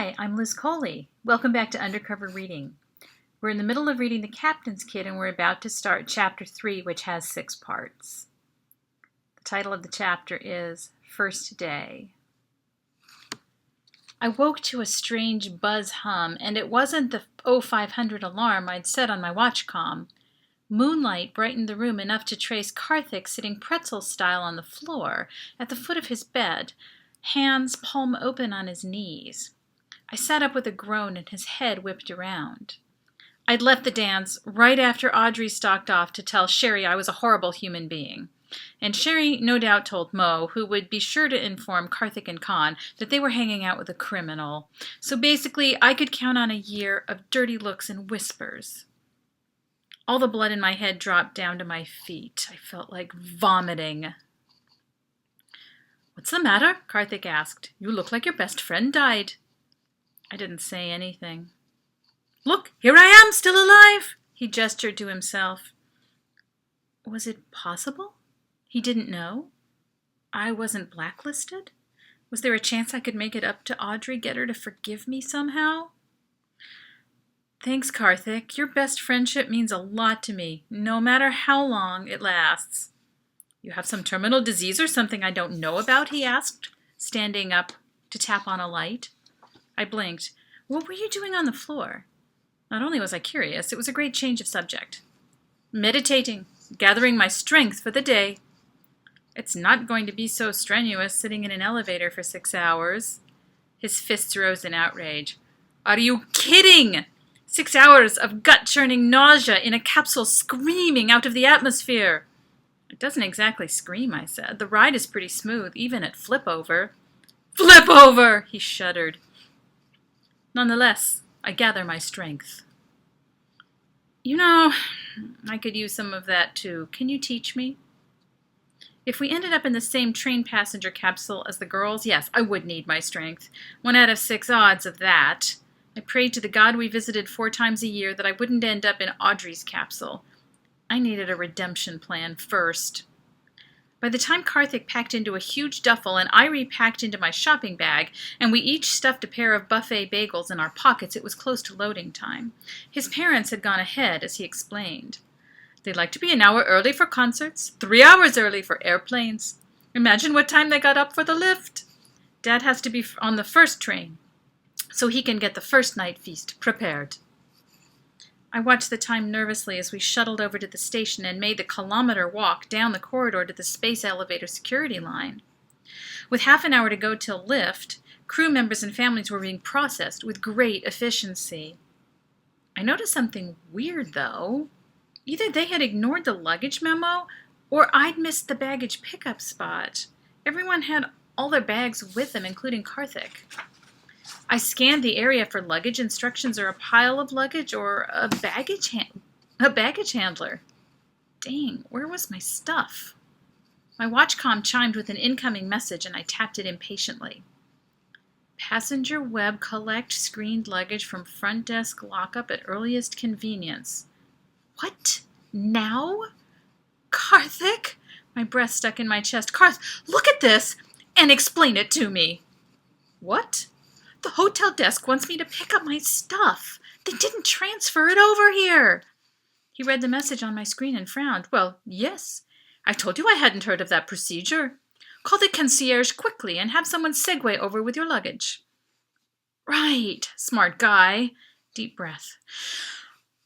Hi, I'm Liz Coley. Welcome back to Undercover Reading. We're in the middle of reading The Captain's Kid and we're about to start Chapter 3, which has 6 parts. The title of the chapter is First Day. I woke to a strange buzz hum, and it wasn't the 0500 alarm I'd set on my watch comm. Moonlight brightened the room enough to trace Karthik sitting pretzel style on the floor at the foot of his bed, hands palm open on his knees. I sat up with a groan and his head whipped around. I'd left the dance right after Audrey stalked off to tell Sherry I was a horrible human being. And Sherry no doubt told Mo, who would be sure to inform Karthik and Khan that they were hanging out with a criminal. So basically, I could count on a year of dirty looks and whispers. All the blood in my head dropped down to my feet. I felt like vomiting. "What's the matter?" Karthik asked. "You look like your best friend died." I didn't say anything. "Look, here I am, still alive!" He gestured to himself. Was it possible? He didn't know? I wasn't blacklisted? Was there a chance I could make it up to Audrey, get her to forgive me somehow? "Thanks, Karthik. Your best friendship means a lot to me, no matter how long it lasts." "You have some terminal disease or something I don't know about?" he asked, standing up to tap on a light. I blinked. "What were you doing on the floor?" Not only was I curious, it was a great change of subject. "Meditating, gathering my strength for the day." "It's not going to be so strenuous sitting in an elevator for 6 hours. His fists rose in outrage. "Are you kidding? 6 hours of gut-churning nausea in a capsule screaming out of the atmosphere." "It doesn't exactly scream," I said. "The ride is pretty smooth, even at flip-over." "Flip-over!" he shuddered. "Nonetheless, I gather my strength." "You know, I could use some of that too. Can you teach me?" If we ended up in the same train passenger capsule as the girls, yes, I would need my strength. 1 out of 6 odds of that. I prayed to the God we visited 4 times a year that I wouldn't end up in Audrey's capsule. I needed a redemption plan first. By the time Karthik packed into a huge duffel and I repacked into my shopping bag, and we each stuffed a pair of buffet bagels in our pockets, it was close to loading time. His parents had gone ahead, as he explained. "They like to be an hour early for concerts, 3 hours early for airplanes. Imagine what time they got up for the lift. Dad has to be on the first train, so he can get the first night feast prepared." I watched the time nervously as we shuttled over to the station and made the kilometer walk down the corridor to the space elevator security line. With half an hour to go till lift, crew members and families were being processed with great efficiency. I noticed something weird, though. Either they had ignored the luggage memo, or I'd missed the baggage pickup spot. Everyone had all their bags with them, including Karthik. I scanned the area for luggage instructions or a pile of luggage or a baggage handler. Dang, where was my stuff? My watch comm chimed with an incoming message and I tapped it impatiently. "Passenger web collect screened luggage from front desk lockup at earliest convenience." What? Now? Karthik? My breath stuck in my chest. "Karth, look at this and explain it to me." "What?" "The hotel desk wants me to pick up my stuff. They didn't transfer it over here." He read the message on my screen and frowned. "Well, yes. I told you I hadn't heard of that procedure. Call the concierge quickly and have someone segue over with your luggage." "Right, smart guy." Deep breath.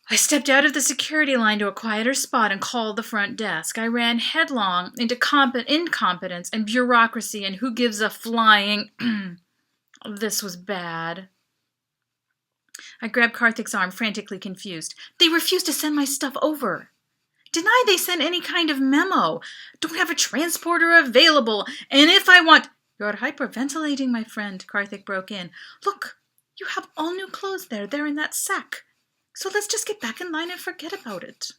I stepped out of the security line to a quieter spot and called the front desk. I ran headlong into incompetence and bureaucracy and who gives a flying... This was bad. I grabbed Karthik's arm, frantically confused. "They refused to send my stuff over. Deny they sent any kind of memo. Don't have a transporter available. And if I want..." "You're hyperventilating, my friend," Karthik broke in. "Look, you have all new clothes there. They're in that sack. So let's just get back in line and forget about it."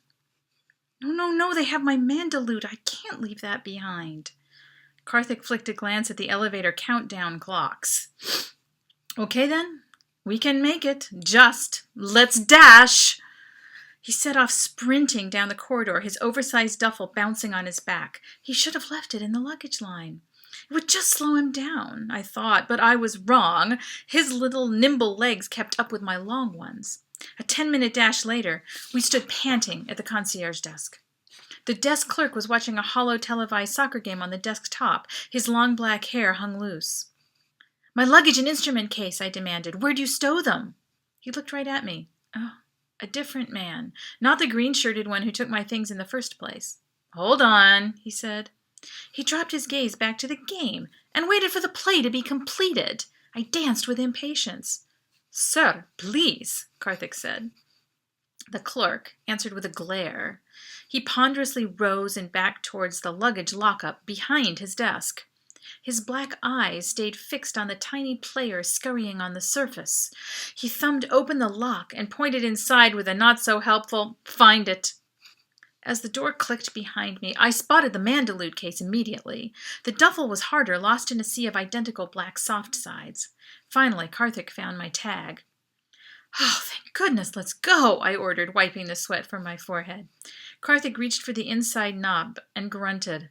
No, they have my Mandaloot. I can't leave that behind." Karthik flicked a glance at the elevator countdown clocks. "Okay then, we can make it. Just let's dash." He set off sprinting down the corridor, his oversized duffel bouncing on his back. He should have left it in the luggage line. It would just slow him down, I thought, but I was wrong. His little nimble legs kept up with my long ones. A 10-minute dash later, we stood panting at the concierge desk. The desk clerk was watching a hollow televised soccer game on the desk top. His long black hair hung loose. "My luggage and instrument case," I demanded. "Where'd you stow them?" He looked right at me. Oh, a different man. Not the green-shirted one who took my things in the first place. "Hold on," he said. He dropped his gaze back to the game and waited for the play to be completed. I danced with impatience. "Sir, please," Karthik said. The clerk answered with a glare. He ponderously rose and backed towards the luggage lockup behind his desk. His black eyes stayed fixed on the tiny player scurrying on the surface. He thumbed open the lock and pointed inside with a not-so-helpful, "Find it." As the door clicked behind me, I spotted the mandolute case immediately. The duffel was harder, lost in a sea of identical black soft sides. Finally, Karthik found my tag. "Oh, thank goodness, let's go," I ordered, wiping the sweat from my forehead. Karthik reached for the inside knob and grunted.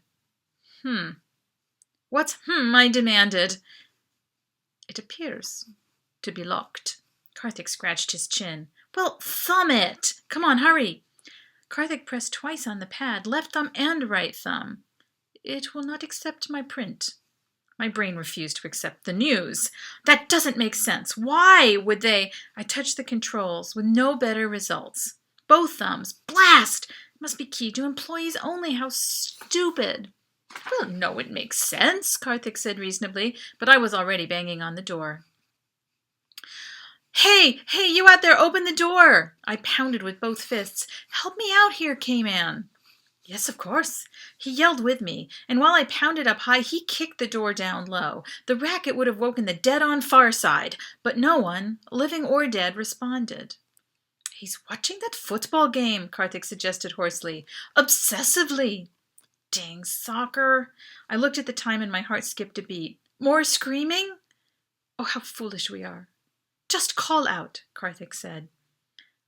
"What's I demanded. "It appears to be locked." Karthik scratched his chin. "Well, thumb it! Come on, hurry!" Karthik pressed twice on the pad, left thumb and right thumb. "It will not accept my print." My brain refused to accept the news. "That doesn't make sense. Why would they?" I touched the controls with no better results. Both thumbs. Blast! It must be keyed to employees only. How stupid. "Well, no, it makes sense," Karthik said reasonably, but I was already banging on the door. Hey, you out there, open the door!" I pounded with both fists. "Help me out here, K-Man." "Yes, of course." He yelled with me, and while I pounded up high, he kicked the door down low. The racket would have woken the dead on far side, but no one, living or dead, responded. "He's watching that football game," Karthik suggested hoarsely. "Obsessively." Dang soccer. I looked at the time and my heart skipped a beat. More screaming? Oh, how foolish we are. "Just call out," Karthik said.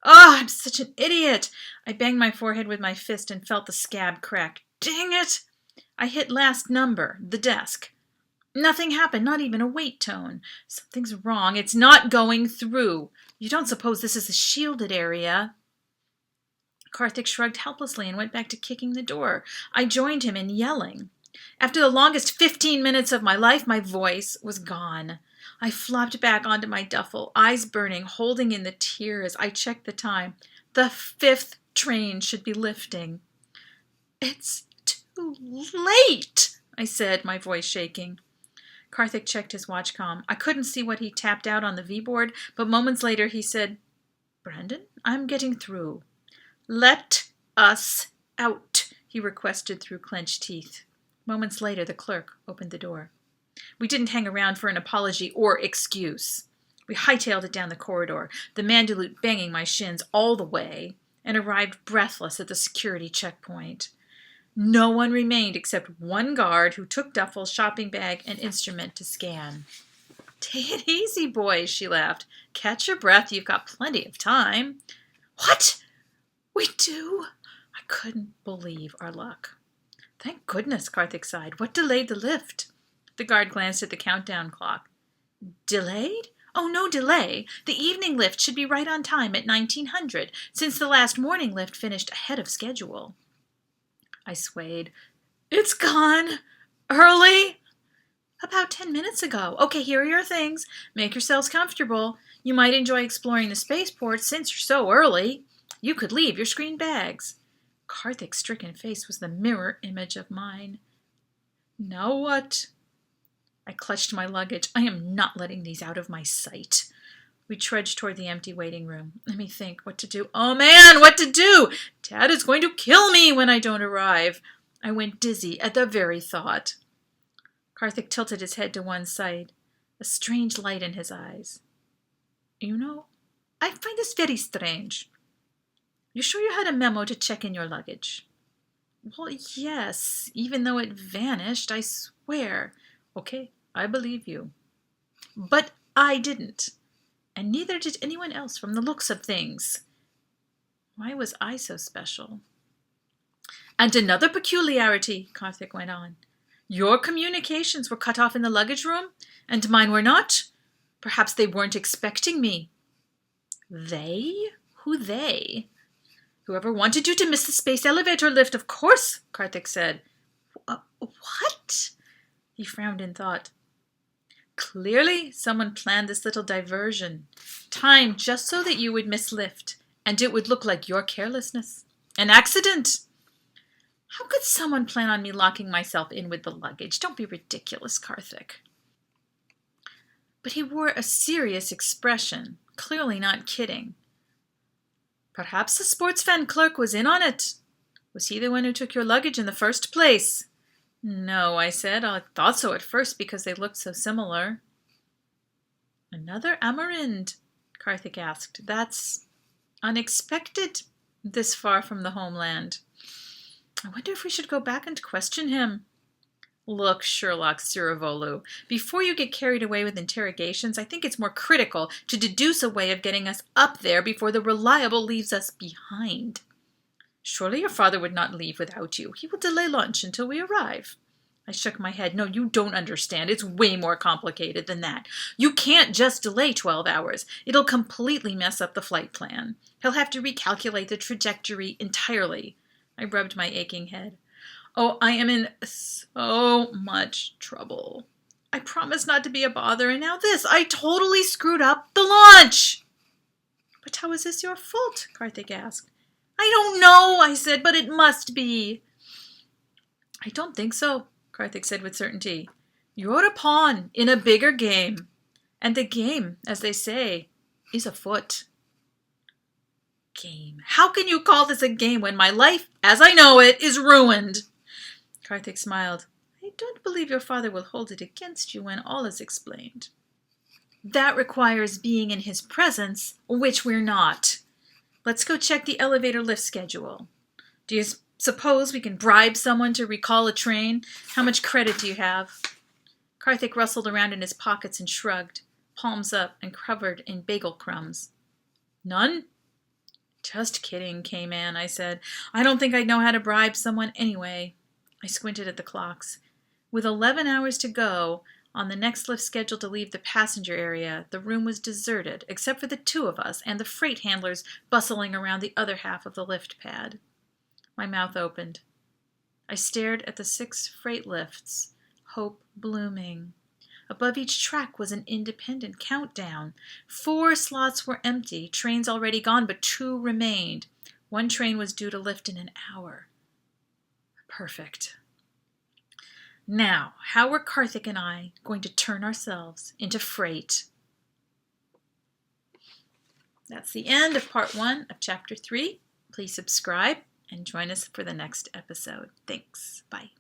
"Oh, I'm such an idiot." I banged my forehead with my fist and felt the scab crack. Dang it. I hit last number, the desk. Nothing happened, not even a wait tone. Something's wrong. It's not going through. You don't suppose this is a shielded area? Karthik shrugged helplessly and went back to kicking the door. I joined him in yelling. After the longest 15 minutes of my life, my voice was gone. I flopped back onto my duffel, eyes burning, holding in the tears. I checked the time. The 5th train should be lifting. "It's too late," I said, my voice shaking. Karthik checked his watchcom. I couldn't see what he tapped out on the V-board, but moments later he said, "Brandon, I'm getting through." "Let us out," he requested through clenched teeth. Moments later, the clerk opened the door. We didn't hang around for an apology or excuse. We hightailed it down the corridor, the mandolute banging my shins all the way, and arrived breathless at the security checkpoint. No one remained except one guard who took duffel, shopping bag, and instrument to scan. "Take it easy, boys," she laughed. "Catch your breath. You've got plenty of time." "What? We do?" I couldn't believe our luck. "Thank goodness," Karthik sighed. "What delayed the lift?" The guard glanced at the countdown clock. "Delayed? Oh, no delay. The evening lift should be right on time at 1900, since the last morning lift finished ahead of schedule." I swayed. "It's gone. Early?" "About 10 minutes ago. Okay, here are your things. Make yourselves comfortable. You might enjoy exploring the spaceport since you're so early. You could leave your screen bags." Karthik's stricken face was the mirror image of mine. "Now what?" I clutched my luggage. I am not letting these out of my sight. We trudged toward the empty waiting room. Let me think what to do. Oh man, what to do? Dad is going to kill me when I don't arrive. I went dizzy at the very thought. Karthik tilted his head to one side, a strange light in his eyes. "You know, I find this very strange. You sure you had a memo to check in your luggage?" "Well, yes, even though it vanished, I swear." "Okay, I believe you. But I didn't. And neither did anyone else from the looks of things. Why was I so special?" "And another peculiarity," Karthik went on. Your communications were cut off in the luggage room, and mine were not. Perhaps they weren't expecting me. They? Who they? Whoever wanted you to miss the space elevator lift, of course, Karthik said. What? He frowned in thought. Clearly, someone planned this little diversion, timed just so that you would miss lift, and it would look like your carelessness. An accident. How could someone plan on me locking myself in with the luggage? Don't be ridiculous, Karthik. But he wore a serious expression, clearly not kidding. Perhaps the sports fan clerk was in on it. Was he the one who took your luggage in the first place? No, I said. I thought so at first because they looked so similar. Another Amarind, Karthik asked. That's unexpected this far from the homeland. I wonder if we should go back and question him. Look, Sherlock Sirivolu, before you get carried away with interrogations, I think it's more critical to deduce a way of getting us up there before the Reliable leaves us behind. Surely your father would not leave without you. He will delay lunch until we arrive. I shook my head. No, you don't understand. It's way more complicated than that. You can't just delay 12 hours. It'll completely mess up the flight plan. He'll have to recalculate the trajectory entirely. I rubbed my aching head. Oh, I am in so much trouble. I promised not to be a bother, and now this. I totally screwed up the launch. But how is this your fault? Karthik asked. I don't know, I said, but it must be. I don't think so, Karthik said with certainty. You're a pawn in a bigger game. And the game, as they say, is afoot. Game. How can you call this a game when my life, as I know it, is ruined? Karthik smiled. I don't believe your father will hold it against you when all is explained. That requires being in his presence, which we're not. Let's go check the elevator lift schedule. Do you suppose we can bribe someone to recall a train? How much credit do you have? Karthik rustled around in his pockets and shrugged, palms up and covered in bagel crumbs. None? Just kidding, K-Man, I said. I don't think I'd know how to bribe someone anyway. I squinted at the clocks. With 11 hours to go, on the next lift scheduled to leave the passenger area, the room was deserted, except for the two of us and the freight handlers bustling around the other half of the lift pad. My mouth opened. I stared at the 6 freight lifts, hope blooming. Above each track was an independent countdown. 4 slots were empty, trains already gone, but 2 remained. 1 train was due to lift in an hour. Perfect. Now, how were Karthik and I going to turn ourselves into freight? That's the end of part 1 of chapter 3. Please subscribe and join us for the next episode. Thanks. Bye.